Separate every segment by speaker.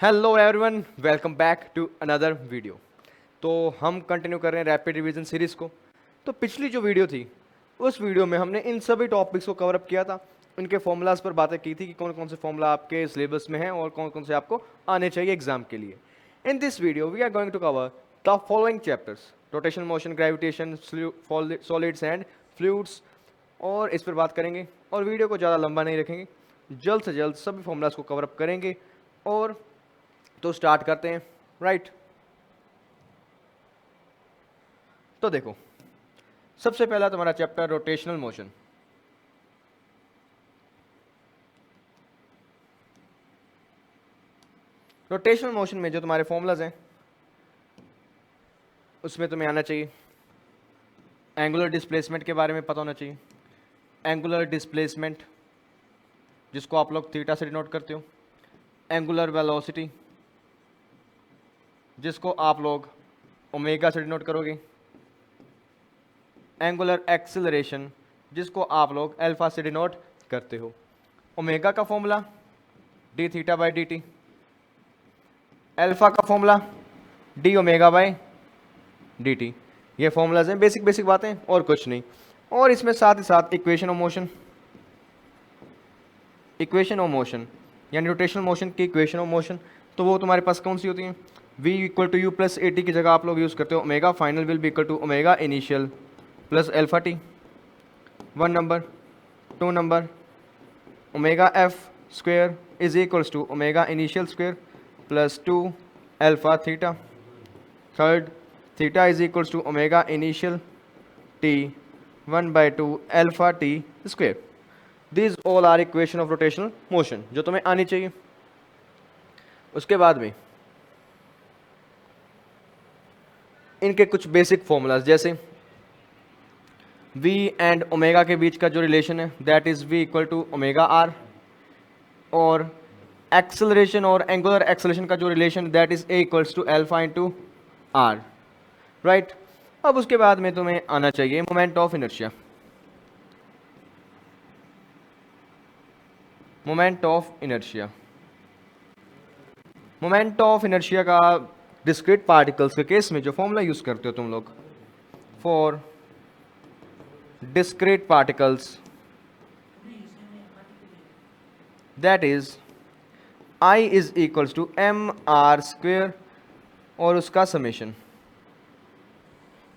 Speaker 1: Hello everyone, welcome back to another video. तो हम continue कर रहे हैं रैपिड रिवीजन सीरीज़ को। तो पिछली जो वीडियो थी उस वीडियो में हमने इन सभी टॉपिक्स को कवर अप किया था, इनके फॉर्मूलाज पर बातें की थी कि कौन कौन से फॉर्मूला आपके सिलेबस में हैं और कौन कौन से आपको आने चाहिए एग्जाम के लिए। In this video we are going to cover the following chapters: rotation, motion, gravitation, solids and fluids, और इस पर बात करेंगे। और वीडियो को ज़्यादा लंबा नहीं रखेंगे, जल्द से जल्द सभी फॉर्मूलाज को कवर अप करेंगे। और तो स्टार्ट करते हैं, राइट। तो देखो, सबसे पहला तुम्हारा chapter rotational motion. Rotational motion में जो तुम्हारे फॉर्मूलाज हैं उसमें तुम्हें आना चाहिए एंगुलर डिस्प्लेसमेंट के बारे में पता होना चाहिए। एंगुलर डिस्प्लेसमेंट जिसको आप लोग थीटा से डिनोट करते हो, एंगुलर वेलोसिटी जिसको आप लोग ओमेगा से डिनोट करोगे, एंगुलर एक्सेलरेशन जिसको आप लोग अल्फा से डिनोट करते हो। ओमेगा का formula D theta by D T, alpha का formula D omega by D T. ये फॉर्मूलाज हैं, बेसिक बेसिक बातें और कुछ नहीं। और इसमें साथ ही साथ equation of motion, equation of motion यानी रोटेशनल मोशन की इक्वेशन ऑफ मोशन। तो वो तुम्हारे पास कौन सी होती है? v equal to U plus A T की जगह आप लोग यूज़ करते हो omega final will be equal to omega initial plus alpha T. 1 number. 2 number, omega F square is equals to omega initial square plus 2 alpha theta. Third, theta is equals to omega initial T 1/2 alpha T square. These all are equation of rotational motion जो तुम्हें आनी चाहिए। उसके बाद में इनके कुछ basic formulas, जैसे v एंड ओमेगा के बीच का जो रिलेशन है that is v equal to omega R, और एक्सेलरेशन और एंगुलर एक्सेलरेशन का जो relation that is a equals to alpha into R, right. अब उसके बाद में तुम्हें आना चाहिए moment of inertia. Moment of inertia, moment of inertia का डिस्क्रीट पार्टिकल्स के केस में जो फॉर्मूला यूज करते हो तुम लोग, for discrete particles that is I is equals to m r square और उसका समेशन,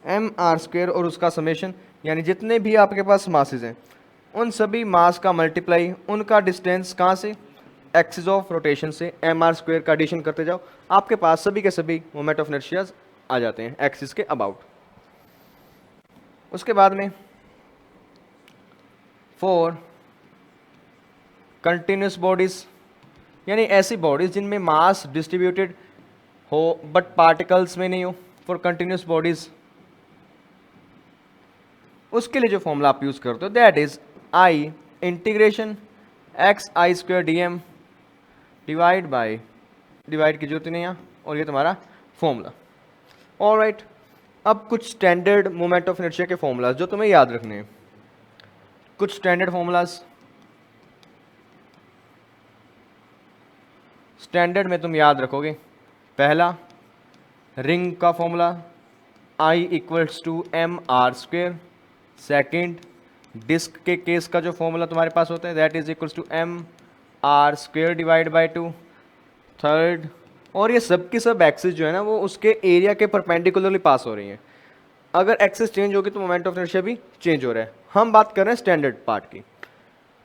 Speaker 1: m r square और उसका समेशन, यानी जितने भी आपके पास मासेस हैं उन सभी मास का मल्टीप्लाई उनका डिस्टेंस कहाँ से? एक्सिस ऑफ रोटेशन से m r स्क्वेयर का एडिशन करते जाओ, आपके पास सभी के सभी मोमेंट ऑफ इनर्शिया आ जाते हैं एक्सिस के अबाउट। उसके बाद में फॉर कंटिन्यूस बॉडीज, यानी ऐसी बॉडीज जिनमें मास डिस्ट्रीब्यूटेड हो बट पार्टिकल्स में नहीं हो, फॉर कंटिन्यूस बॉडीज उसके लिए जो फॉर्मूला आप यूज करते हो that is I integration X I square D M divide by, divide की जरूरत नहीं है, और ये तुम्हारा फॉर्मूला। ऑलराइट, अब कुछ स्टैंडर्ड मोमेंट ऑफ इनर्शिया के फॉर्मूलाज जो तुम्हें याद रखने हैं। कुछ स्टैंडर्ड फॉर्मूलाज, स्टैंडर्ड में तुम याद रखोगे, पहला रिंग का formula I equals to M R square. Second, disc के केस का जो फॉर्मूला तुम्हारे पास होता है that is equals to M R square divide by 2। Third, और ये सब की सब एक्सिस जो है ना वो उसके एरिया के परपेंडिकुलरली पास हो रही हैं। अगर एक्सिस चेंज होगी तो मोमेंट ऑफ इनर्शिया भी चेंज हो रहा है। हम बात कर रहे हैं स्टैंडर्ड पार्ट की।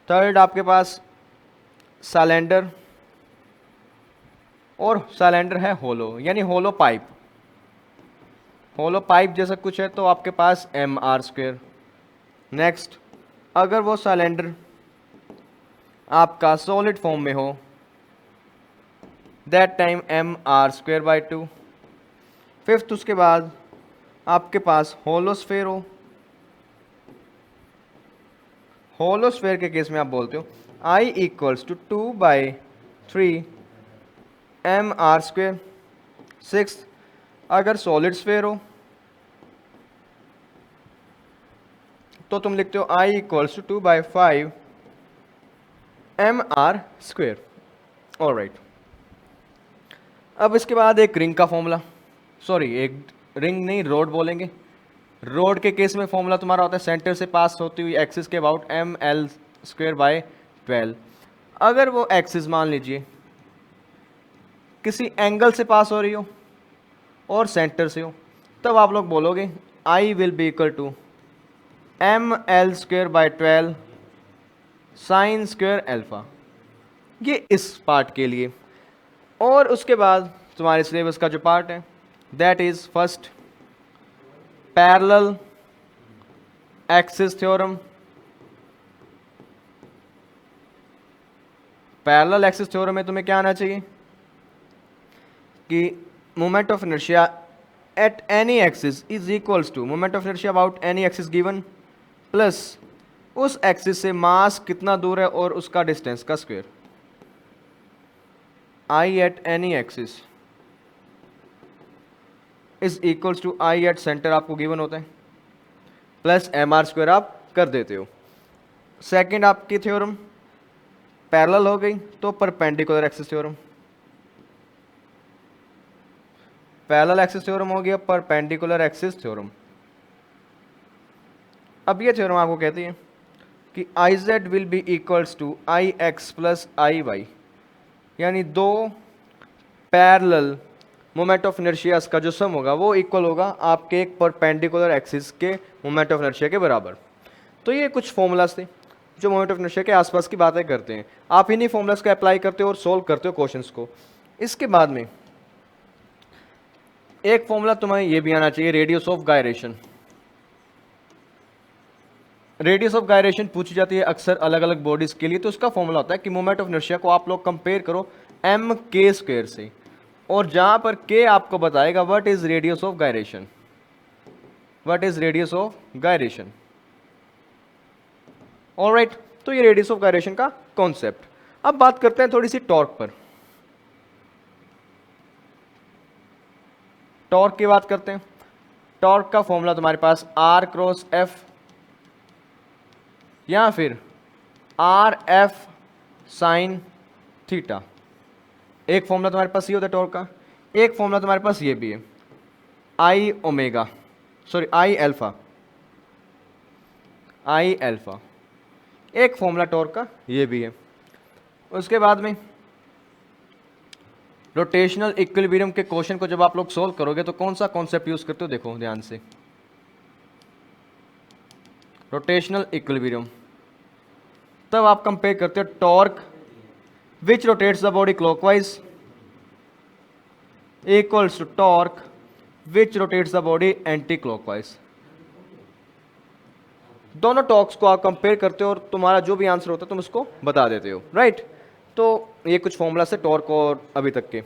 Speaker 1: थर्ड, आपके पास सिलेंडर, और सिलेंडर है होलो, यानी होलो पाइप। होलो पाइप जैसा कुछ है तो आपके पास एम आर स्क्वेयर। नेक्स्ट, अगर वो सिलेंडर आपका सॉलिड फॉर्म में हो that time M R square by 2। Fifth, उसके बाद आपके पास होलोस्फेयर हो, होलोस्फेयर के केस में आप बोलते हो I equals to 2/3 M R square. Six, अगर सॉलिड स्फेयर हो तो तुम लिखते हो I equals to 2/5 M R square. Alright, अब इसके बाद एक रिंग का फॉर्मूला, सॉरी एक रिंग नहीं, रोड बोलेंगे। रोड के केस में फॉर्मूला तुम्हारा होता है सेंटर से पास होती हुई एक्सिस के about M L square by 12। अगर वो एक्सिस मान लीजिए किसी एंगल से पास हो रही हो और सेंटर से हो, तब आप लोग बोलोगे I will be equal to M L square by 12 sine square alpha. ये इस पार्ट के लिए। और उसके बाद तुम्हारे सिलेबस का जो पार्ट है that is first parallel axis theorem. Parallel axis theorem में तुम्हें क्या आना चाहिए कि moment of inertia at any axis is equals to moment of inertia about any axis given plus उस एक्सिस से मास कितना दूर है और उसका डिस्टेंस का square. I at any axis is equals to I at centre आपको given होता है प्लस एम आर स्क्वायर आप कर देते हो। सेकंड आपकी थ्योरम पैरेलल हो गई तो perpendicular axis theorem. Parallel axis theorem हो गया परपेंडिकुलर एक्सिस थ्योरम। अब ये थ्योरम आपको कहती है कि I Z will be equals to I X plus I Y, यानी दो पैरेलल मोमेंट ऑफ इनर्शिया का जो सम होगा वो इक्वल होगा आपके एक परपेंडिकुलर एक्सिस के मोमेंट ऑफ इनर्शिया के बराबर। तो ये कुछ फॉर्मूलाज थे जो मोमेंट ऑफ इनर्शिया के आसपास की बातें करते हैं। आप इन्हीं फॉर्मूलाज को अप्लाई करते हो और सोल्व करते हो क्वेश्चंस को। इसके बाद में एक फॉर्मूला तुम्हें ये भी आना चाहिए, radius of gyration. Radius of gyration पूछी जाती है अक्सर अलग अलग बॉडीज के लिए। तो उसका फॉर्मूला होता है कि मोमेंट ऑफ इनर्शिया को आप लोग कंपेयर करो एम के स्क्वायर से, और जहां पर के आपको बताएगा what is radius of gyration, what is radius of gyration. Alright, तो ये रेडियस ऑफ गायरेशन का कॉन्सेप्ट। अब बात करते हैं थोड़ी सी टॉर्क पर। टॉर्क की बात करते हैं। टॉर्क का फॉर्मूला तुम्हारे पास आर क्रॉस एफ या फिर आर एफ साइन थीटा। एक फॉर्मूला तुम्हारे पास ये होता है टॉर्क का। एक फॉर्मूला तुम्हारे पास ये भी है I omega, sorry I alpha, I alpha. एक फॉर्मूला टॉर्क का ये भी है। उसके बाद में रोटेशनल इक्विलिब्रियम के क्वेश्चन को जब आप लोग सोल्व करोगे तो कौन सा कॉन्सेप्ट यूज करते हो, देखो ध्यान से। रोटेशनल इक्विलिब्रियम, तब आप कंपेयर करते हो torque which rotates the body clockwise equals to torque which rotates the body anti clockwise. दोनों टॉर्क्स को आप कंपेयर करते हो और तुम्हारा जो भी आंसर होता है तुम उसको बता देते हो, राइट। तो ये कुछ फॉर्मूला से टॉर्क और अभी तक के।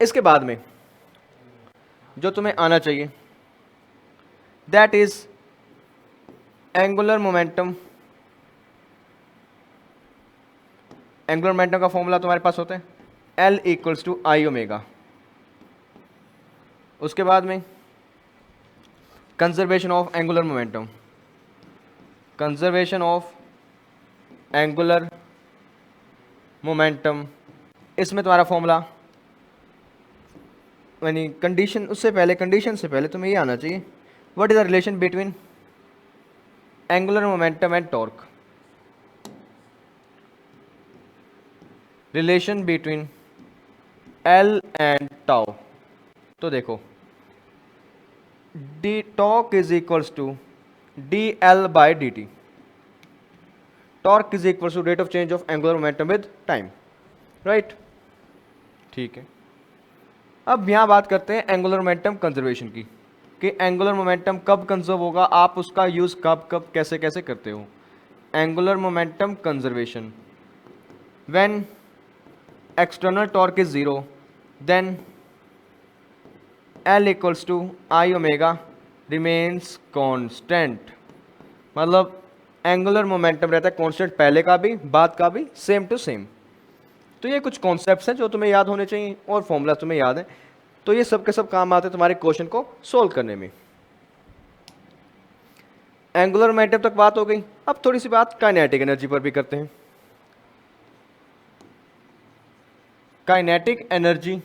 Speaker 1: इसके बाद में जो तुम्हें आना चाहिए that is angular momentum. Angular momentum का फॉर्मूला तुम्हारे पास होता है L equals to I omega. उसके बाद में conservation of angular momentum, conservation of angular momentum, इसमें तुम्हारा फॉर्मूला यानी कंडीशन, उससे पहले कंडीशन से पहले तुम्हें ये आना चाहिए what is the relation between angular momentum and torque. Relation between L and tau. तो देखो D torque is equals to D L by D T. Torque is equals to rate of change of angular momentum with time, right. ठीक है, अब यहां बात करते हैं angular momentum conservation की कि एंगुलर मोमेंटम कब कंजर्व होगा, आप उसका यूज कब कब कैसे कैसे करते हो। Angular momentum conservation when external torque is 0 then L equals to I omega remains constant. मतलब एंगुलर मोमेंटम रहता है कांस्टेंट, पहले का भी बाद का भी सेम टू सेम। तो ये कुछ कॉन्सेप्ट्स हैं जो तुम्हें याद होने चाहिए और फॉर्मूला तुम्हें याद है, तो ये सब के सब काम आते हैं तुम्हारे क्वेश्चन को सोल्व करने में। एंगुलर मोमेंटम तक बात हो गई। अब थोड़ी सी बात काइनेटिक एनर्जी पर भी करते हैं। Kinetic energy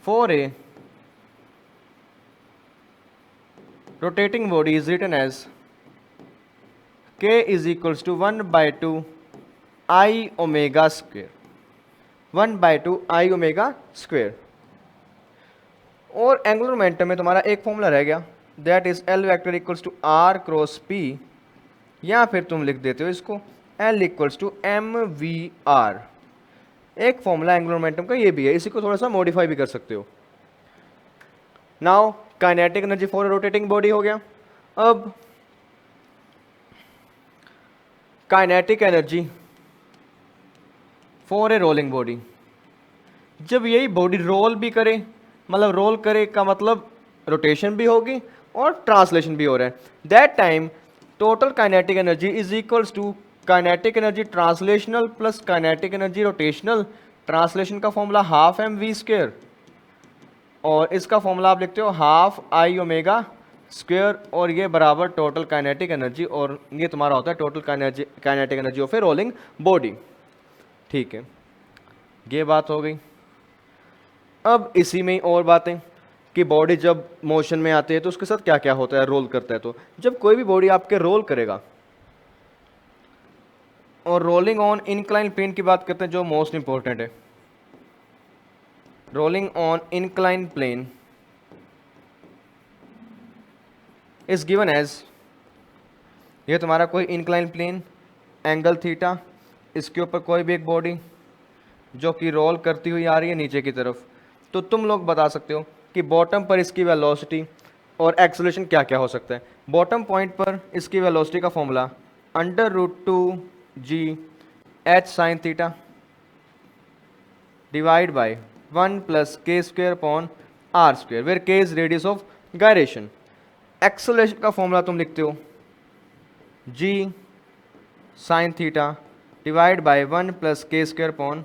Speaker 1: for a rotating body is written as k is equals to 1 by 2 I omega square, 1 by 2 I omega square। और एंगुलर मोमेंटम में तुम्हारा एक फॉर्मूला रह गया, that is L vector equals to R cross P, या फिर तुम लिख देते हो इसको L equals to M V R. एक फॉर्मूला एंगुलर मोमेंटम का ये भी है, इसी को थोड़ा सा मॉडिफाई भी कर सकते हो। Now kinetic energy for rotating body हो गया। अब kinetic energy for a rolling body, जब यही बॉडी रोल भी करे, मतलब रोल करे का मतलब रोटेशन भी होगी और ट्रांसलेशन भी हो रहा है, that time total kinetic energy is equals to kinetic energy translational plus kinetic energy rotational. Translation का formula half M V square, और इसका फॉर्मूला आप लिखते हो हाफ आई ओमेगा स्क्वेयर, और ये बराबर टोटल काइनेटिक एनर्जी, और ये तुम्हारा होता है total kinetic energy of A rolling body. ठीक है, ये बात हो गई। अब इसी में और बातें कि बॉडी जब मोशन में आती है तो उसके साथ क्या क्या होता है, रोल करता है। तो जब कोई भी बॉडी आपके रोल करेगा, और रोलिंग ऑन इंक्लाइन प्लेन की बात करते हैं जो मोस्ट इंपॉर्टेंट है, rolling on incline plane is given as, ये तुम्हारा कोई इंक्लाइन प्लेन एंगल थीटा, इसके ऊपर कोई भी एक बॉडी जो कि रोल करती हुई आ रही है नीचे की तरफ, तो तुम लोग बता सकते हो कि बॉटम पर इसकी वेलोसिटी और एक्सेलरेशन क्या क्या हो सकता है। बॉटम पॉइंट पर इसकी वेलोसिटी का formula √2g h sin theta divide by 1 plus k square upon r square, where k is radius of gyration. Acceleration का फॉर्मूला तुम लिखते हो g sin theta divide by 1 plus k square upon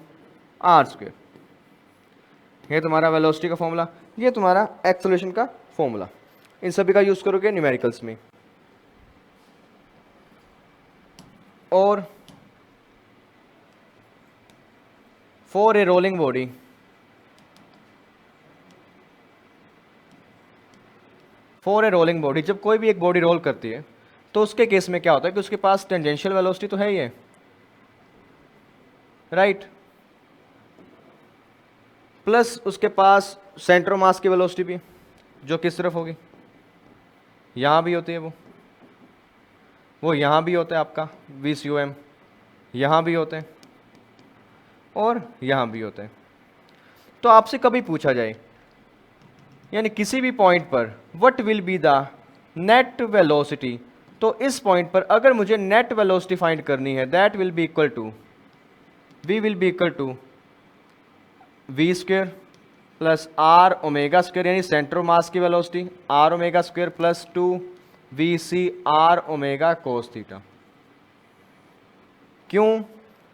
Speaker 1: r square. ये तुम्हारा velocity का formula, ये तुम्हारा acceleration का फॉर्मूला। इन सभी का यूज करोगे न्यूमेरिकल्स में। और for a rolling body, for a rolling body जब कोई भी एक बॉडी रोल करती है तो उसके केस में क्या होता है कि उसके पास टेंजेंशियल वेलोसिटी तो है ही है, राइट, प्लस उसके पास सेंटर मास की वेलोसिटी भी, जो किस तरफ होगी, यहाँ भी होती है, वो यहाँ भी होता है आपका VCOM, यहाँ भी होते हैं और यहाँ भी होते हैं। तो आपसे कभी पूछा जाए, यानी किसी भी पॉइंट पर what will be the net velocity, तो इस पॉइंट पर अगर मुझे नेट वेलोसिटी फाइंड करनी है, that will be equal to, V will be equal to V square plus R omega square, यानी सेंटर मास की velocity R omega square plus 2 VC R omega cos theta. क्यों?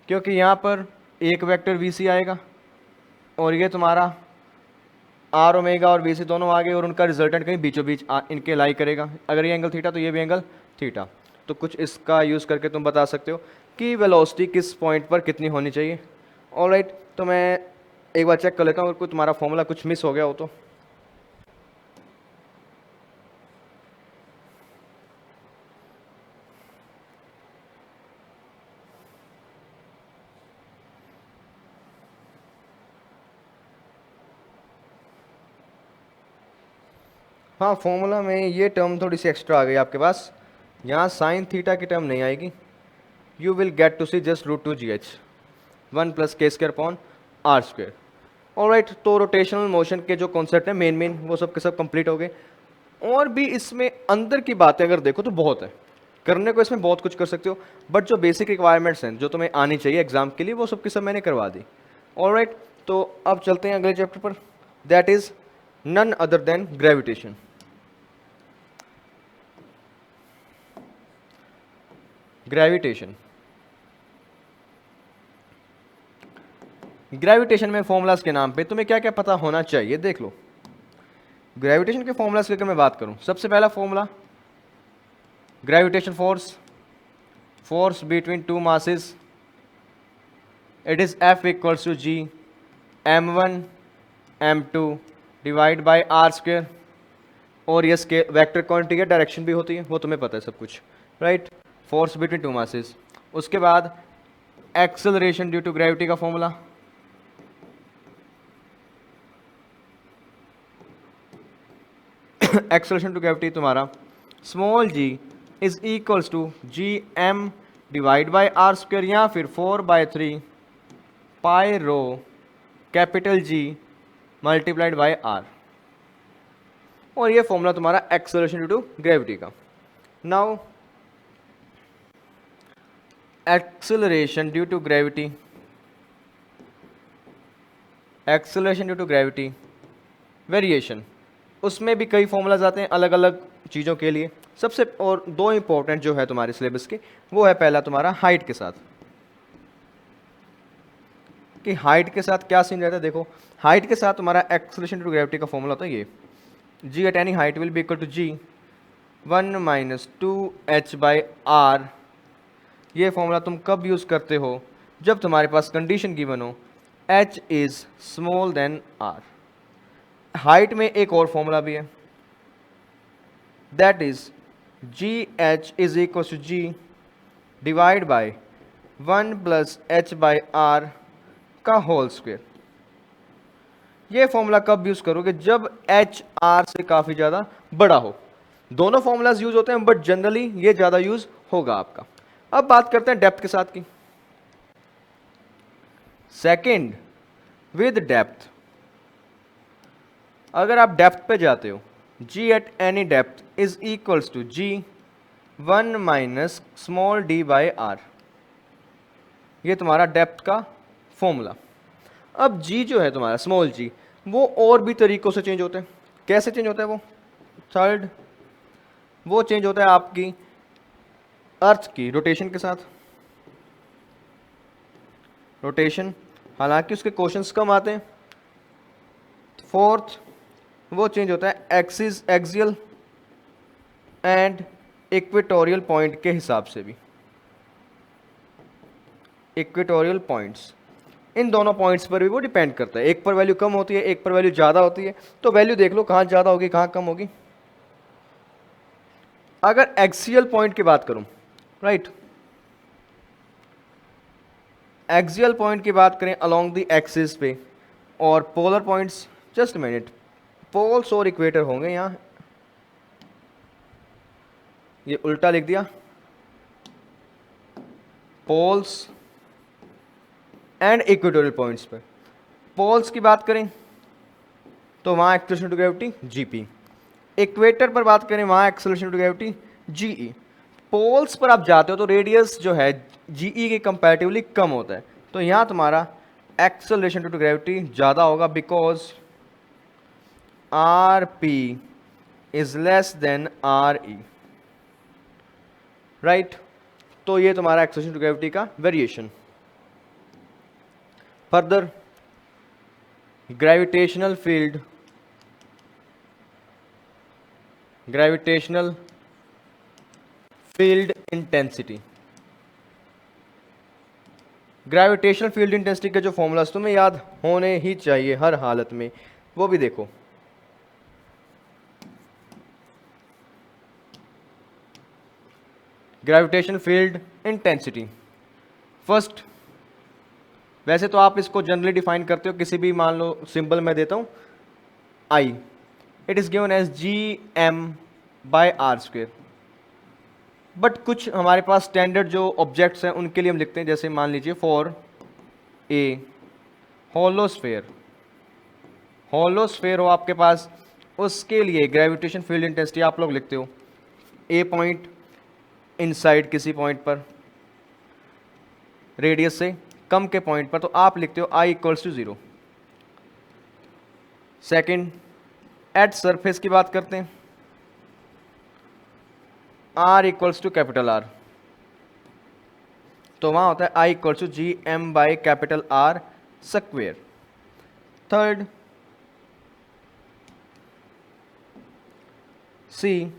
Speaker 1: क्योंकि यहाँ पर एक vector VC आएगा और ये तुम्हारा आर ओमेगा और VC दोनों आ गए, और उनका रिजल्टेंट कहीं बीचों बीच इनके लाई करेगा। अगर ये एंगल थीटा तो ये भी एंगल थीटा। तो कुछ इसका यूज़ करके तुम बता सकते हो कि वेलोसिटी किस पॉइंट पर कितनी होनी चाहिए। ऑलराइट, तो मैं एक बार चेक कर लेता हूँ अगर कोई तुम्हारा फॉर्मूला कुछ मिस हो गया हो तो। हाँ, फॉर्मूला में ये टर्म थोड़ी सी एक्स्ट्रा आ गई आपके पास, यहाँ साइन थीटा की टर्म नहीं आएगी। You will get to see just √2gh 1 plus k square upon r square. Alright, तो रोटेशनल मोशन के जो कॉन्सेप्ट है मेन वो सब के सब कंप्लीट हो गए। और भी इसमें अंदर की बातें अगर देखो तो बहुत है करने को, इसमें बहुत कुछ कर सकते हो, बट जो बेसिक रिक्वायरमेंट्स हैं जो तुम्हें आनी चाहिए एग्जाम के लिए वो सब की सब मैंने करवा दी। ऑलराइट, तो अब चलते हैं अगले चैप्टर पर, that is none other than gravitation. Gravitation, gravitation में फॉर्मूलाज के नाम पे तुम्हें क्या क्या पता होना चाहिए देख लो। ग्रेविटेशन के फॉर्मूलाज की अगर मैं बात करूं, सबसे पहला formula gravitation force, force between two masses, it is F equals to G m1 m2 divide by R square, और ये स्केल वेक्टर क्वांटिटी है, डायरेक्शन भी होती है, वो तुम्हें पता है सब कुछ, right. Force between two masses. उसके बाद एक्सेलरेशन ड्यू टू ग्रेविटी का फॉर्मूला, एक्सेलरेशन टू ग्रेविटी तुम्हारा small G is equals to G M divide by R square, या फिर 4/3 पाई rho capital G multiplied by R, और ये फॉर्मूला तुम्हारा acceleration due to gravity का। Now acceleration due to gravity, acceleration due to gravity variation, उसमें भी कई formulas आते हैं अलग अलग चीज़ों के लिए। सबसे और दो इंपॉर्टेंट जो है तुम्हारे सिलेबस के, वो है पहला तुम्हारा हाइट के साथ, कि हाइट के साथ क्या सीन रहता है। देखो हाइट के साथ तुम्हारा एक्सेलरेशन टू ग्रेविटी का फॉर्मूला होता है ये, G at any height will be equal to G 1 - 2h/r। ये फॉर्मूला तुम कब यूज़ करते हो, जब तुम्हारे पास कंडीशन गिवन हो h is small than r। Height में एक और फॉर्मूला भी है, that is G H is equal to G divide by 1 + h/r का होल स्क्वायर। ये फॉर्मूला कब यूज करोगे, जब h r से काफी ज्यादा बड़ा हो। दोनों फॉर्मूलाज यूज होते हैं, बट जनरली ये ज्यादा यूज होगा आपका। अब बात करते हैं डेप्थ के साथ की। सेकंड, विद डेप्थ, अगर आप डेप्थ पे जाते हो, g at any depth is equals to g 1 - small d by r। ये तुम्हारा डेप्थ का फॉर्मूला। अब g जो है तुम्हारा स्मॉल g, वो और भी तरीकों से चेंज होते हैं। कैसे चेंज होता है वो? थर्ड, वो चेंज होता है आपकी अर्थ की रोटेशन के साथ। रोटेशन, हालांकि उसके क्वेश्चंस कम आते हैं। फोर्थ, वो चेंज होता है axis axial and equatorial point के हिसाब से भी। इक्वेटोरियल पॉइंट्स, इन दोनों पॉइंट्स पर भी वो डिपेंड करता है, एक पर वैल्यू कम होती है, एक पर वैल्यू ज़्यादा होती है। तो वैल्यू देख लो कहाँ ज़्यादा होगी कहाँ कम होगी। अगर एक्सियल पॉइंट की बात करूं, राइट, एक्सियल पॉइंट की बात करें अलोंग द एक्सिस पे, और polar points, just minute, poles और इक्वेटर होंगे यहाँ, ये उल्टा लिख दिया, पोल्स एंड इक्वेटोरियल पॉइंट्स पे। पोल्स की बात करें तो वहाँ acceleration to gravity GP, equator पर बात करें वहाँ acceleration to gravity GE. Poles पर आप जाते हो तो रेडियस जो है जीई के कंपैरेटिवली कम होता है, तो यहाँ तुम्हारा एक्सेलरेशन टू ग्रेविटी ज़्यादा होगा, because R P is less than R E, right. तो ये तुम्हारा एक्सेलरेशन टू ग्रेविटी का variation. Further, gravitational field, gravitational field intensity, gravitational field intensity के जो फॉर्मूलाज तुम्हें याद होने ही चाहिए हर हालत में, वो भी देखो। ग्रेविटेशनल फील्ड इंटेंसिटी, फर्स्ट, वैसे तो आप इसको जनरली डिफाइन करते हो किसी भी, मान लो सिंबल मैं देता हूं I, it is given as G M by R square. But कुछ हमारे पास स्टैंडर्ड जो ऑब्जेक्ट्स हैं उनके लिए हम लिखते हैं, जैसे मान लीजिए फॉर ए होलोस्फेयर, होलोस्फेयर हो आपके पास, उसके लिए ग्रेविटेशन फील्ड इंटेंसिटी आप लोग लिखते हो ए पॉइंट इनसाइड किसी पॉइंट पर रेडियस से कम के पॉइंट पर, तो आप लिखते हो I equals to 0। Second, at surface की बात करते हैं, R equals to capital R, तो वहां होता है I equals to G M by capital R square. Third, C,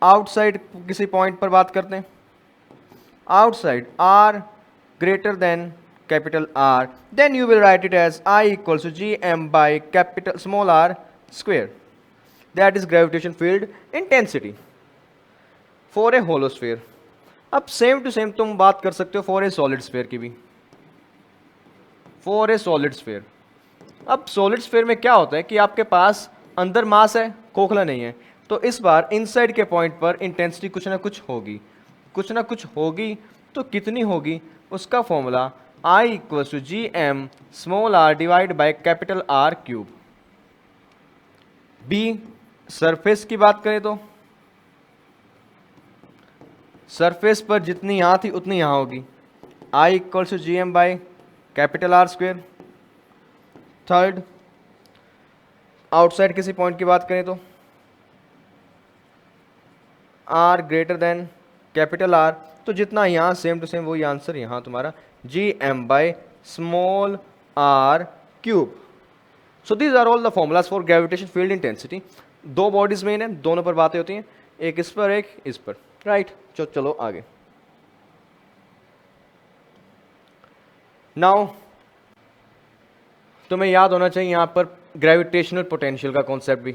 Speaker 1: outside किसी पॉइंट पर बात करते हैं, outside R greater than capital R, then you will write it as I equals to gm by capital small r square. That is gravitation field intensity for a hollow sphere. अब same to same तुम बात कर सकते हो for a solid sphere की भी, for a solid sphere. अब solid sphere में क्या होता है कि आपके पास अंदर मास है, खोखला नहीं है, तो इस बार इनसाइड के पॉइंट पर इंटेंसिटी कुछ ना कुछ होगी, कुछ ना कुछ होगी. तो कितनी होगी उसका फॉर्मूला I equals to G M small R divide by capital R cube. B surface की बात करें तो सरफेस पर जितनी यहां थी उतनी यहां होगी. I equals to G M by capital R square. Third outside किसी पॉइंट की बात करें तो R greater than capital R, तो जितना यहाँ सेम टू सेम वही आंसर यहाँ तुम्हारा G M by small R cube. So these are all the formulas for gravitation field intensity. दो बॉडीज मेन है, दोनों पर बातें होती हैं, एक इस पर एक इस पर, राइट. चलो आगे. नाउ तुम्हें याद होना चाहिए यहां पर ग्रेविटेशनल पोटेंशियल का कॉन्सेप्ट भी.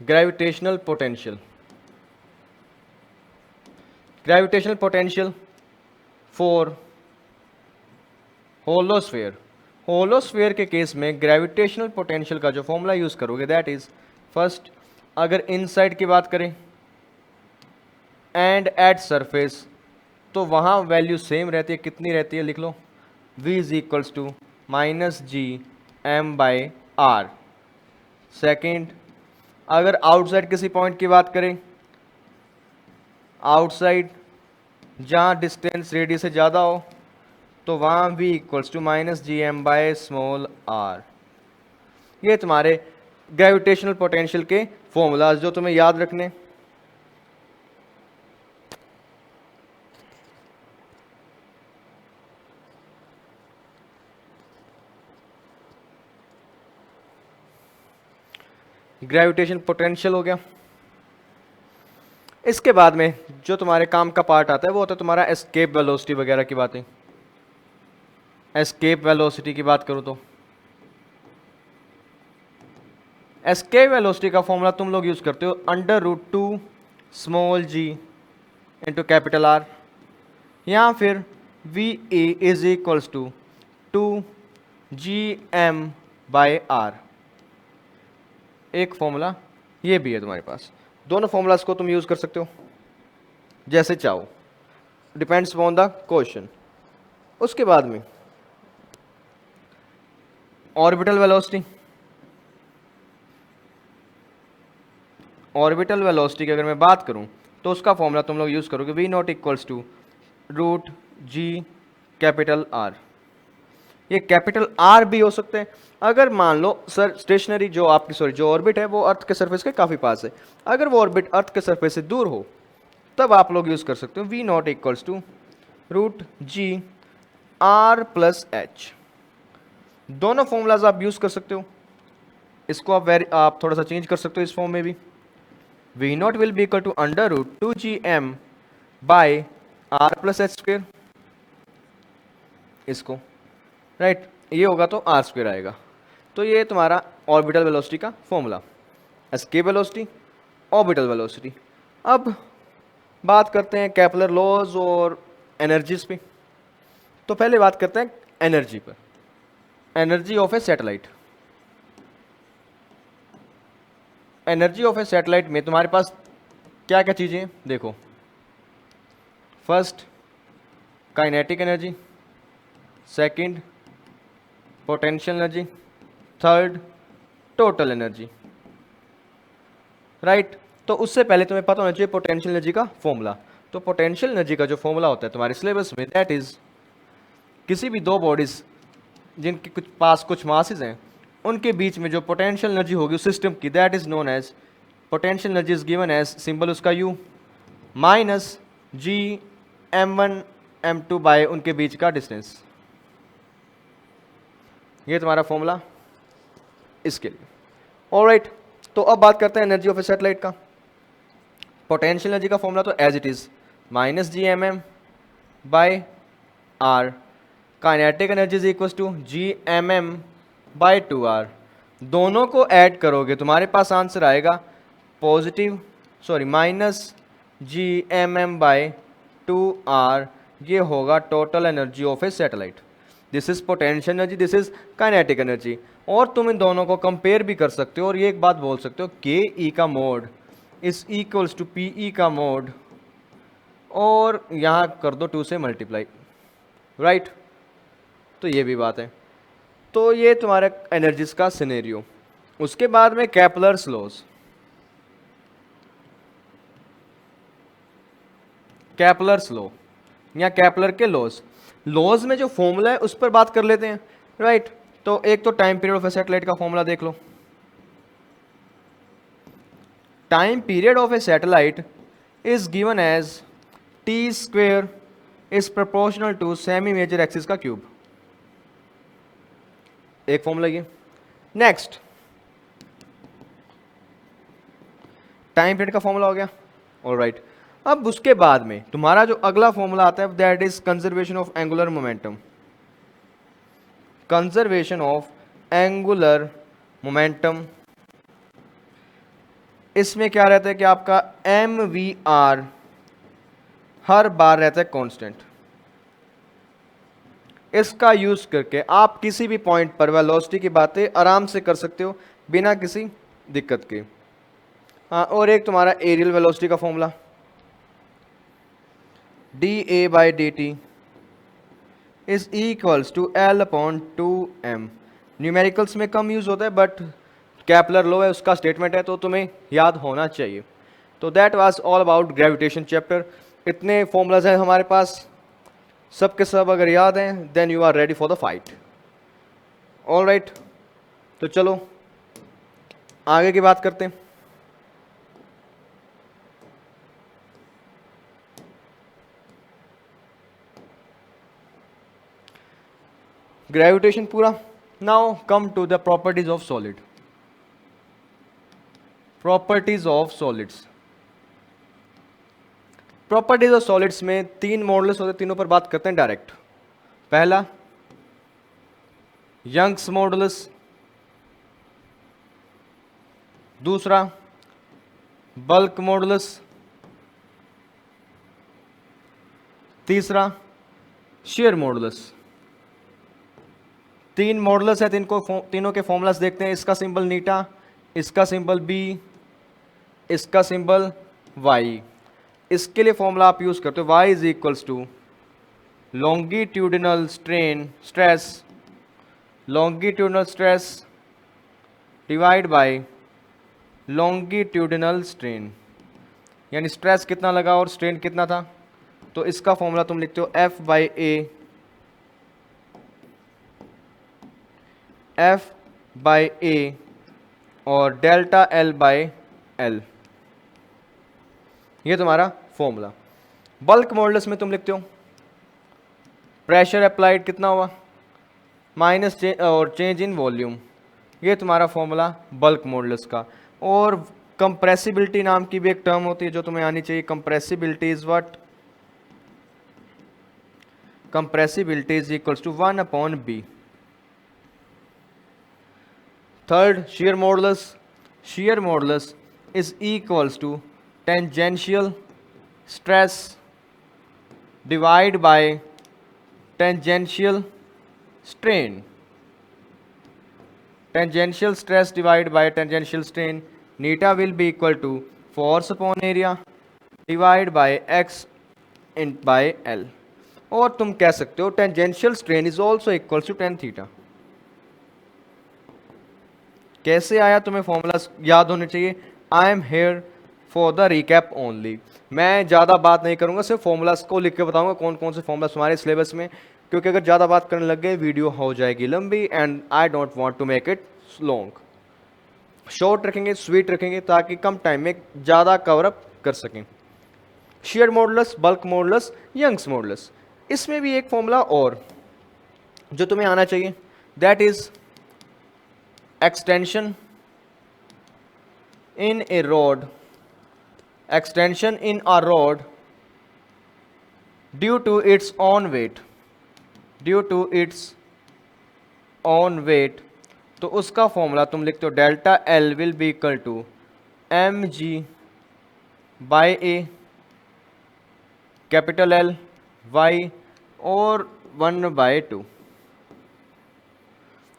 Speaker 1: Gravitational potential, gravitational potential for hollow sphere. Hollow sphere के केस में ग्रेविटेशनल पोटेंशियल का जो फॉर्मूला यूज करोगे दैट इज फर्स्ट, अगर इनसाइड की बात करें एंड एट सरफेस तो वहाँ वैल्यू सेम रहती है. कितनी रहती है लिख लो, v is equals to minus G M by are. Second, अगर आउटसाइड किसी पॉइंट की बात करें, आउटसाइड जहाँ डिस्टेंस रेडियस से ज़्यादा हो तो वहाँ v equals to minus G M by small R. ये तुम्हारे ग्रेविटेशनल पोटेंशियल के फॉर्मूलाज जो तुम्हें याद रखने. ग्रेविटेशन पोटेंशियल हो गया. इसके बाद में जो तुम्हारे काम का पार्ट आता है वो होता है तुम्हारा एस्केप वेलोसिटी वगैरह की बातें. एस्केप वेलोसिटी की बात करूं तो एस्केप वेलोसिटी का फॉर्मूला तुम लोग यूज करते हो under root two small G into capital R, या फिर V A is equals to two G M by R. एक फॉर्मूला ये भी है तुम्हारे पास. दोनों फॉर्मूलाज को तुम यूज कर सकते हो जैसे चाहो, डिपेंड्स ऑन द क्वेश्चन. उसके बाद में ऑर्बिटल वेलोसिटी. ऑर्बिटल वेलोसिटी की अगर मैं बात करूं तो उसका फॉर्मूला तुम लोग यूज करोगे V not equals to root G capital R. ये कैपिटल आर भी हो सकते हैं अगर मान लो सर स्टेशनरी जो आपकी जो ऑर्बिट है वो अर्थ के सरफेस के काफ़ी पास है. अगर वो ऑर्बिट अर्थ के सरफेस से दूर हो तब आप लोग यूज़ कर सकते हो V not equals to root G R plus H. दोनों फॉर्मूलाज आप यूज़ कर सकते हो. इसको आप थोड़ा सा चेंज कर सकते हो इस फॉर्म में भी. V not will be equal to under root two G M by R plus H square. इसको राइट ये होगा तो आर स्क्वेयर आएगा. तो ये तुम्हारा ऑर्बिटल वेलोसिटी का formula. Escape velocity, orbital velocity. अब बात करते हैं केपलर लॉज और एनर्जीज पे. तो पहले बात करते हैं एनर्जी पर. Energy of a satellite. Energy of a satellite में तुम्हारे पास क्या क्या चीज़ें हैं देखो. First kinetic energy, second potential energy, third total energy, right. तो उससे पहले तुम्हें पता होना चाहिए पोटेंशियल एनर्जी का फॉर्मूला. तो पोटेंशियल एनर्जी का जो फॉर्मूला होता है तुम्हारे सिलेबस में दैट इज किसी भी दो बॉडीज जिनके कुछ पास कुछ मासेस हैं उनके बीच में जो पोटेंशियल एनर्जी होगी उस सिस्टम की that is known as potential energy is given as symbol उसका U minus G m1 m2 by उनके बीच का डिस्टेंस. ये तुम्हारा फॉर्मूला इसके लिए. ऑलराइट, तो अब बात करते हैं एनर्जी ऑफ ए सैटेलाइट का. पोटेंशियल एनर्जी का फॉर्मूला तो as it is minus G M M by R, kinetic energy is equal to G M M by two R. दोनों को ऐड करोगे तुम्हारे पास आंसर आएगा positive minus G M M by two R. ये होगा total energy of a satellite. This is potential energy, this is kinetic energy. और तुम इन दोनों को कंपेयर भी कर सकते हो और ये एक बात बोल सकते हो के ई का mod is equals to P E का मोड, और यहाँ कर दो 2 से मल्टीप्लाई, राइट। तो ये भी बात है। तो ये तुम्हारा एनर्जीज का सिनेरियो। उसके बाद में केपलर्स लॉज, केपलर्स लॉ या केपलर के लॉज। लॉज में जो फॉर्मूला है उस पर बात कर लेते हैं, राइट। तो एक तो time period of a satellite का फॉर्मूला देख लो। Time period of a satellite is given as T square is proportional to semi major axis का क्यूब। एक फॉर्मूला ये। नेक्स्ट टाइम पीरियड का फॉर्मूला हो गया, ऑलराइट। अब उसके बाद में तुम्हारा जो अगला फॉर्मूला आता है that is conservation of angular momentum. Conservation of angular momentum, इसमें क्या रहता है कि आपका एम वी आर हर बार रहता है कांस्टेंट। इसका यूज करके आप किसी भी पॉइंट पर वेलोसिटी की बातें आराम से कर सकते हो बिना किसी दिक्कत के। हाँ, और एक तुम्हारा एरियल वेलोसिटी का formula D A by D T is equals to L upon two M. Numericals में कम यूज होता है बट केपलर लॉ है, उसका स्टेटमेंट है तो तुम्हें याद होना चाहिए। तो that was all about gravitation chapter. इतने फॉर्मूलाज हैं हमारे पास, सब के सब अगर याद हैं then you are ready for the fight. Alright, तो चलो आगे की बात करते हैं। ग्रेविटेशन पूरा। Now come to the properties of solid. Properties of solids. Properties of solids में 3 मॉडल्स होते हैं, तीनों पर बात करते हैं डायरेक्ट। पहला यंग्स मॉडल्स, दूसरा बल्क मॉडल्स, तीसरा शेयर मॉडल्स। 3 मॉडल्स है, तीनों के फॉर्मूलास देखते हैं। इसका सिंबल नीटा, इसका सिंबल बी, इसका सिंबल वाई। इसके लिए फॉर्मूला आप यूज करते हो y is equals to longitudinal stress divide by longitudinal strain, यानी स्ट्रेस कितना लगा और स्ट्रेन कितना था। तो इसका फॉर्मूला तुम लिखते हो F बाई ए और डेल्टा L बाई L, ये तुम्हारा फॉर्मूला। बल्क मॉडल्स में तुम लिखते हो प्रेशर अप्लाइड कितना हुआ माइनस और चेंज इन वॉल्यूम, ये तुम्हारा फॉर्मूला बल्क मॉडल्स का। और कंप्रेसिबिलिटी नाम की भी एक टर्म होती है जो तुम्हें आनी चाहिए। Compressibility is what? Compressibility is equals to 1 upon B. Third shear modulus is equals to tangential stress divided by tangential strain. Tangential stress divided by tangential strain, neta will be equal to force upon area divided by x by L. और तुम कह सकते हो tangential strain is also equals to tan theta। कैसे आया तुम्हें formula याद होने चाहिए। I am here for the recap only. मैं ज़्यादा बात नहीं करूंगा, सिर्फ फॉर्मूलाज को लिख के बताऊंगा कौन कौन से फॉर्मूलाज हमारे सिलेबस में, क्योंकि अगर ज़्यादा बात करने लग गए वीडियो हो जाएगी लंबी and I don't want to make it long. Short रखेंगे, स्वीट रखेंगे ताकि कम टाइम में ज़्यादा कवर अप कर सकें। Shear modulus, bulk modulus, Young's modulus, इसमें भी एक फॉर्मूला और जो तुम्हें आना चाहिए that is extension in a rod due to its own weight, due to its own weight, तो उसका फॉर्मूला तुम लिखते हो delta L will be equal to M G by A, capital L Y और 1/2।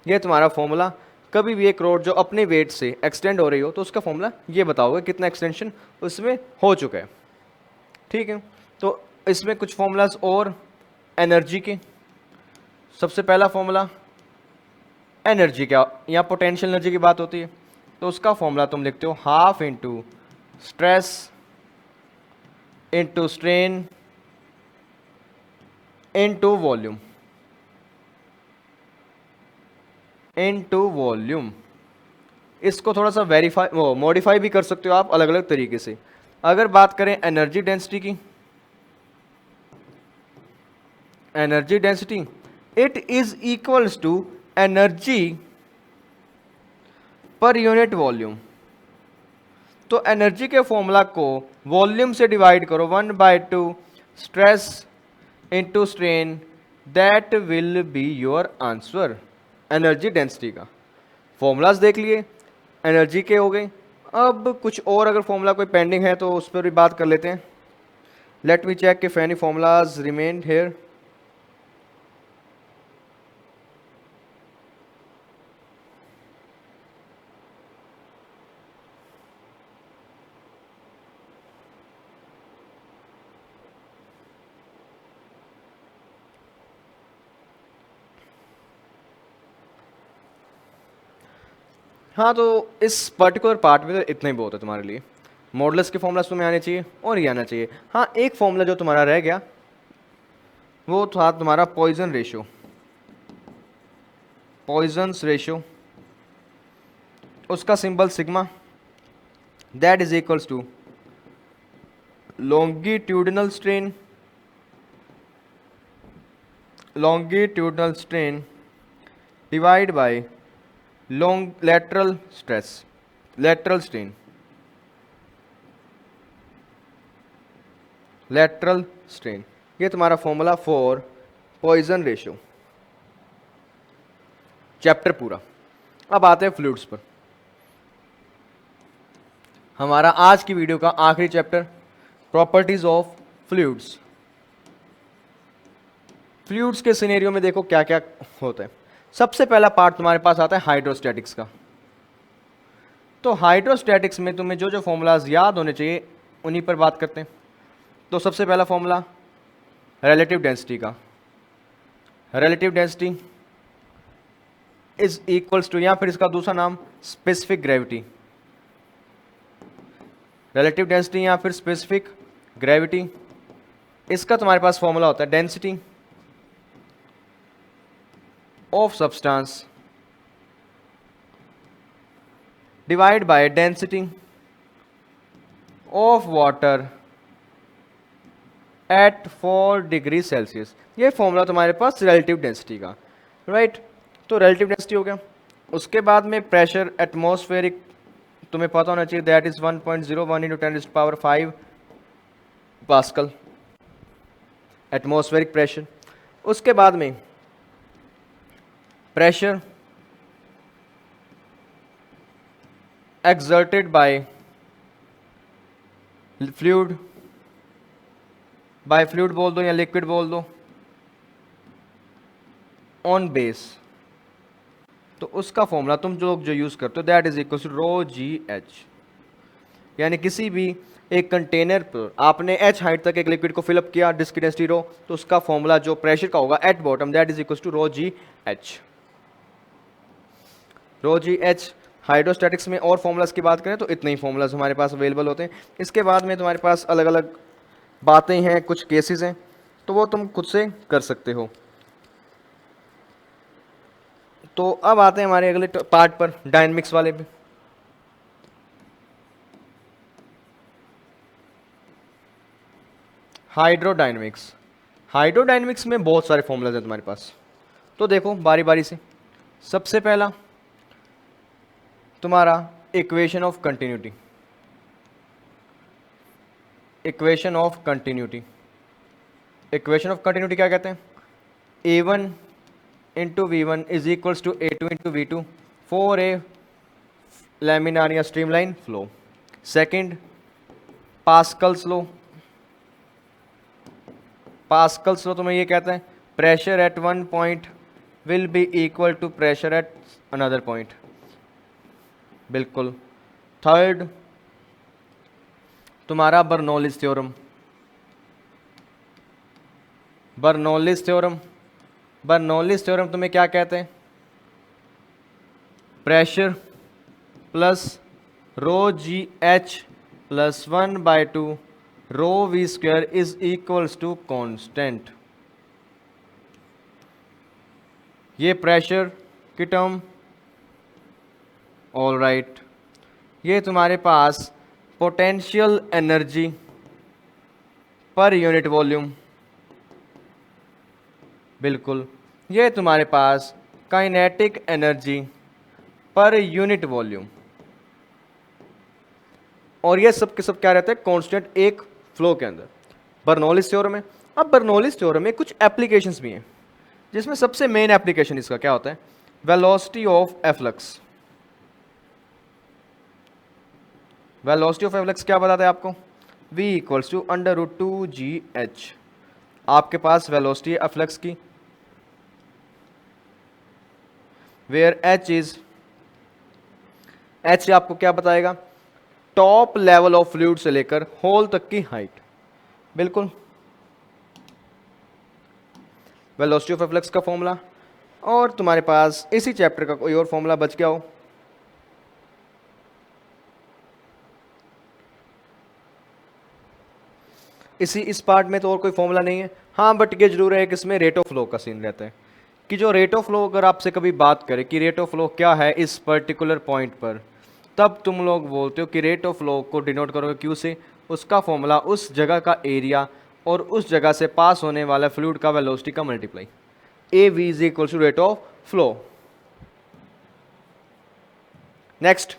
Speaker 1: ये तुम्हारा फॉर्मूला। कभी भी एक रोड जो अपने वेट से एक्सटेंड हो रही हो तो उसका फॉर्मूला ये बताओगे कितना एक्सटेंशन उसमें हो चुका है। ठीक है, तो इसमें कुछ फॉर्मूलाज और एनर्जी के। सबसे पहला फॉर्मूला एनर्जी का, यहाँ पोटेंशियल एनर्जी की बात होती है, तो उसका फॉर्मूला तुम लिखते हो half into stress into strain into volume, into volume. इसको थोड़ा सा वेरीफाई वो मॉडिफाई भी कर सकते हो आप अलग अलग तरीके से। अगर बात करें एनर्जी डेंसिटी की, energy density it is equals to energy per unit volume. तो एनर्जी के फॉर्मूला को वॉल्यूम से डिवाइड करो, 1/2 stress into strain, that will be your answer. Energy density का फॉर्मूलाज देख लिए, एनर्जी के हो गए। अब कुछ और अगर फॉर्मूला कोई पेंडिंग है तो उस पर भी बात कर लेते हैं। Let me check if any formulas remained here. हाँ, तो इस पर्टिकुलर पार्ट में तो इतना ही बहुत है तुम्हारे लिए। मॉडल्स के फॉर्मूलाज तुम्हें आने चाहिए और ये आना चाहिए। हाँ, एक फॉर्मूला जो तुम्हारा रह गया वो था तुम्हारा पॉइजन रेशियो, पॉइजन्स रेशियो। उसका symbol sigma, that is equals to longitudinal strain, longitudinal strain divide by long lateral stress, lateral strain, lateral strain. ये तुम्हारा formula for Poisson ratio. Chapter पूरा। अब आते हैं फ्लूइड्स पर। हमारा आज की वीडियो का आखिरी chapter properties of fluids. Fluids के सिनेरियो में देखो क्या क्या होता है। सबसे पहला पार्ट तुम्हारे पास आता है हाइड्रोस्टैटिक्स का। तो हाइड्रोस्टैटिक्स में तुम्हें जो जो फॉर्मूलाज याद होने चाहिए उन्हीं पर बात करते हैं। तो सबसे पहला फॉर्मूला रिलेटिव डेंसिटी का, relative density is equals to, या फिर इसका दूसरा नाम स्पेसिफिक ग्रेविटी, रिलेटिव डेंसिटी या फिर स्पेसिफिक ग्रेविटी। इसका तुम्हारे पास फॉर्मूला होता है density of substance divide by density of water at 4 degree Celsius. ये फॉर्मूला तुम्हारे पास रिलेटिव डेंसिटी का, राइट। तो रिलेटिव डेंसिटी हो गया। उसके बाद में प्रेशर एटमॉस्फेरिक तुम्हें पता होना चाहिए, that is 1.01 into 10⁵ pascal atmospheric pressure. उसके बाद में pressure exerted by fluid, by fluid बोल दो या लिक्विड बोल दो, ऑन बेस। तो उसका फॉर्मूला तुम जो यूज करते हो that is equal to rho ji h. यानी किसी भी एक कंटेनर पर आपने एच हाइट तक एक लिक्विड को फिलअप किया, जिसकी डेंसिटी रो, तो उसका फॉर्मूला जो प्रेशर का होगा at bottom that is equal to rho ji h. Rho ji h. Hydrostatics में और फॉर्मूलाज की बात करें तो इतने ही फॉर्मूलाज हमारे पास अवेलेबल होते हैं। इसके बाद में तुम्हारे पास अलग अलग बातें हैं, कुछ केसेस हैं, तो वो तुम खुद से कर सकते हो। तो अब आते हैं हमारे अगले पार्ट पर, डायनेमिक्स वाले पे। हाइड्रोडायनेमिक्स। हाइड्रोडायनेमिक्स में बहुत सारे फॉर्मूलाज हैं तुम्हारे पास, तो देखो बारी बारी से। सबसे पहला तुम्हारा equation of continuity, equation of continuity, equation of continuity क्या कहते हैं, A1 into V1 is equals to A2 into V2 for a laminar या streamline flow. Second, Pascal's law. Pascal's law तुम्हें ये कहता है pressure at one point will be equal to pressure at another point, बिल्कुल। Third, तुम्हारा Bernoulli's theorem. Bernoulli's theorem, Bernoulli's theorem तुम्हें क्या कहते हैं, pressure plus rho ji H plus 1/2 rho V square is equals to constant. ये pressure की term, all right. ये तुम्हारे पास potential energy per unit volume, बिल्कुल। ये तुम्हारे पास kinetic energy per unit volume, और ये सब के सब क्या रहता है, कांस्टेंट एक फ्लो के अंदर। बर्नौलिस थ्योरम है। अब बर्नौलिस थ्योरम में कुछ एप्लीकेशंस भी हैं, जिसमें सबसे मेन एप्लीकेशन इसका क्या होता है, velocity of efflux. Velocity of efflux क्या बताता है आपको, v इक्वल्स टू √2gh। आपके पास वेलोसिटी एफ्लक्स की, वेयर h आपको क्या बताएगा, टॉप लेवल ऑफ फ्लूइड से लेकर होल तक की हाइट, बिल्कुल। वेलोसिटी ऑफ एफ्लक्स का फॉर्मूला, और तुम्हारे पास इसी चैप्टर का कोई और फॉर्मूला बच गया हो, इस पार्ट में तो और कोई फॉर्मूला नहीं है। हाँ, बट ये जरूर है कि इसमें रेट ऑफ फ्लो का सीन रहता है, कि जो रेट ऑफ फ्लो अगर आपसे कभी बात करे कि रेट ऑफ फ्लो क्या है इस पर्टिकुलर पॉइंट पर, तब तुम लोग बोलते हो कि रेट ऑफ फ्लो को डिनोट करोगे क्यू से, उसका फॉर्मूला उस जगह का एरिया और उस जगह से पास होने वाला फ्लूइड का वेलोसिटी का multiply, a v is equal to rate of flow. Next,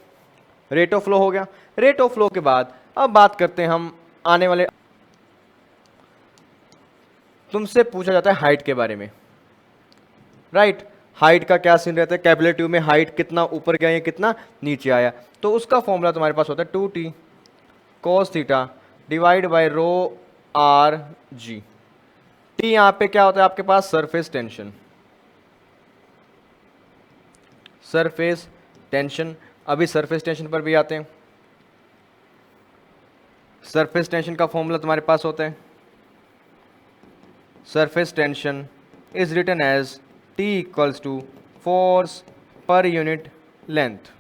Speaker 1: rate of flow हो गया। रेट ऑफ फ्लो के बाद अब बात करते हैं हम आने वाले, तुमसे पूछा जाता है हाइट के बारे में, राइट। हाइट का क्या सीन रहता है, कैपिलरी ट्यूब में हाइट कितना ऊपर गया या कितना नीचे आया, तो उसका फॉर्मूला तुम्हारे पास होता है 2t cos theta divide by rho r g. T यहां पे क्या होता है आपके पास, सरफेस टेंशन। सरफेस टेंशन, अभी सरफेस टेंशन पर भी आते हैं। सरफेस टेंशन का फॉर्मूला तुम्हारे पास होता है, surface tension is written as T equals to force per unit length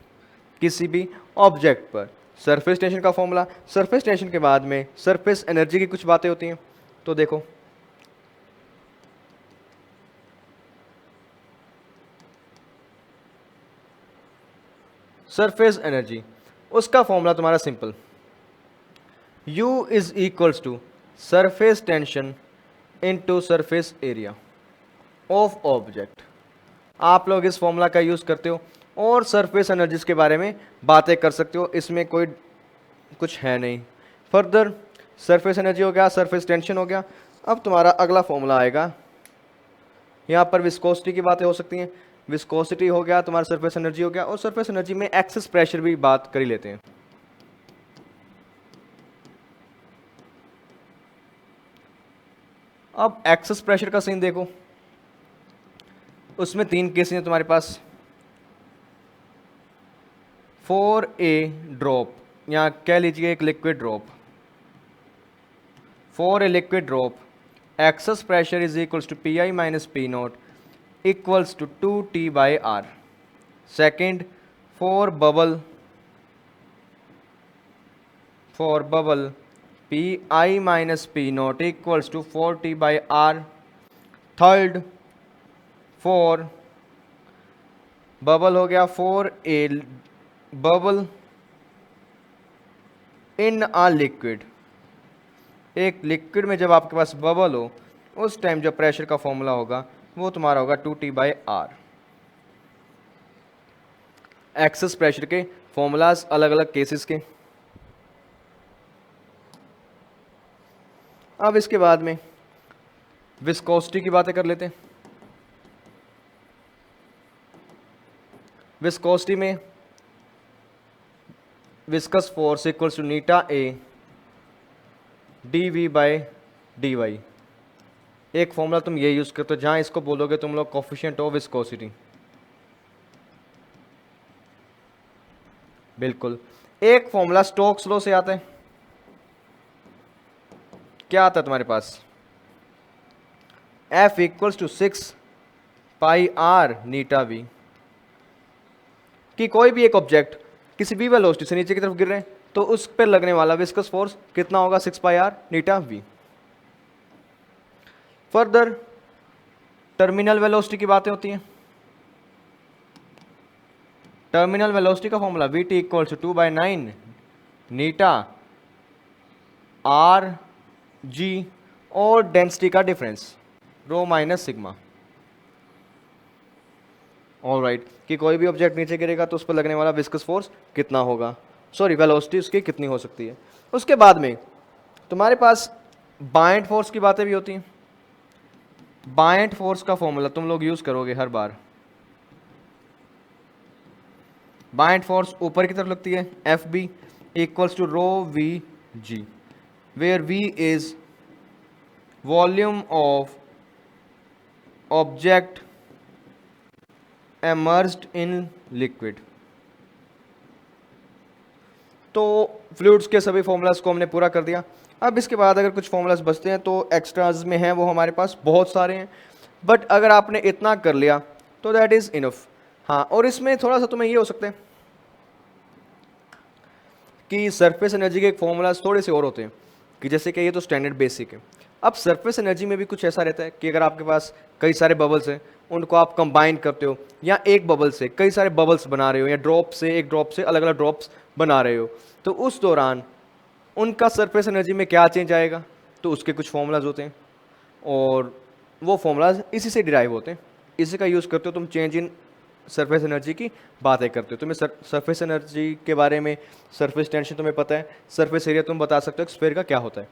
Speaker 1: किसी भी ऑब्जेक्ट पर। सरफेस टेंशन का फॉर्मूला, सरफेस टेंशन के बाद में सरफेस एनर्जी की कुछ बातें होती हैं, तो देखो सरफेस एनर्जी, उसका फॉर्मूला तुम्हारा simple, U is equals to surface tension into surface area of object. आप लोग इस फॉर्मूला का यूज करते हो और सरफेस एनर्जीज के बारे में बातें कर सकते हो, इसमें कोई कुछ है नहीं। फर्दर सरफेस एनर्जी हो गया, सरफेस टेंशन हो गया। अब तुम्हारा अगला फॉर्मूला आएगा, यहाँ पर विस्कोसिटी की बातें हो सकती हैं। विस्कोसिटी हो गया, तुम्हारा सरफेस एनर्जी हो गया, और सरफेस एनर्जी में एक्सेस प्रेशर भी बात कर ही लेते हैं। अब एक्सेस प्रेशर का सीन देखो, उसमें तीन केसेस हैं तुम्हारे पास। फॉर ए ड्रॉप, यहाँ कह लीजिए एक liquid drop, for a liquid drop excess pressure is equals to p i minus p not equals to 2t by are. Second, for bubble p i minus p not equals to 4t by r. Third, for bubble हो गया, for a bubble in a liquid, एक लिक्विड में जब आपके पास bubble हो उस time जो प्रेशर का फॉर्मूला होगा वो तुम्हारा होगा 2t by r. Excess pressure के फॉर्मूलाज अलग अलग केसेस के। अब इसके बाद में विस्कोसिटी की बातें कर लेते हैं। विस्कोसिटी में viscous force equals to eta a d v by d y. एक फॉर्मूला तुम ये यूज करते हो जहां इसको बोलोगे तुम लोग कोफिशिएंट ऑफ विस्कोसिटी। बिल्कुल। एक फॉर्मूला स्टोक्स लॉ से आता है, क्या आता है तुम्हारे पास? F equals to 6 pi are eta v. कि कोई भी एक ऑब्जेक्ट किसी भी वेलोसिटी से नीचे की तरफ गिर रहे हैं तो उस पर लगने वाला विस्कस फोर्स कितना होगा? 6 pi are eta V. Further terminal velocity की बातें होती हैं। टर्मिनल वेलोसिटी का formula V T equals to 2/9 eta R G और डेंसिटी का difference rho minus sigma. Alright, कि कोई भी ऑब्जेक्ट नीचे गिरेगा तो उस पर लगने वाला विस्कस फोर्स कितना होगा, सॉरी वेलोसिटी उसकी कितनी हो सकती है। उसके बाद में तुम्हारे पास बायंट फोर्स की बातें भी होती हैं। बायंट फोर्स का फॉर्मूला तुम लोग यूज करोगे हर बार। बायंट फोर्स ऊपर की तरफ लगती है, f b equals to rho v g, where v is volume of object emerged in liquid. तो फ्लूइड्स के सभी फॉर्मूलाज को हमने पूरा कर दिया। अब इसके बाद अगर कुछ फॉर्मूलाज बचते हैं तो एक्स्ट्राज में हैं, वो हमारे पास बहुत सारे हैं, बट अगर आपने इतना कर लिया तो दैट इज इनफ। हाँ, और इसमें थोड़ा सा तुम्हें ये हो सकता है कि सरफेस एनर्जी के एक फॉर्मूलाज थोड़े से और होते हैं, कि जैसे कि ये तो स्टैंडर्ड बेसिक है। अब सरफेस एनर्जी में भी कुछ ऐसा रहता है कि अगर आपके पास कई सारे बबल्स हैं, उनको आप कंबाइन करते हो, या एक बबल से कई सारे बबल्स बना रहे हो, या ड्रॉप से एक ड्रॉप से अलग अलग ड्रॉप्स बना रहे हो, तो उस दौरान उनका सरफेस एनर्जी में क्या चेंज आएगा, तो उसके कुछ फॉर्मूलाज होते हैं और वो फॉर्मूलाज इसी से डिराइव होते हैं। इसी का यूज़ करते हो तुम चेंज इन सरफेस एनर्जी की बातें करते हो। तुम्हें सरफेस एनर्जी के बारे में, सरफेस टेंशन तुम्हें पता है, सरफेस एरिया तुम बता सकते हो स्फीयर का क्या होता है,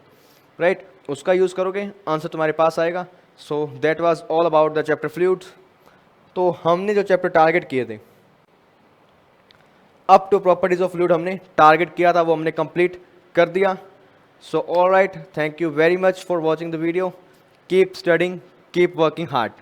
Speaker 1: राइट? उसका यूज़ करोगे, आंसर तुम्हारे पास आएगा। So that was all about the chapter fluids. तो हमने जो चैप्टर टारगेट किए थे, up to properties of fluid हमने टारगेट किया था, वो हमने कंप्लीट कर दिया। So alright, thank you very much for watching the video. Keep studying, keep working hard.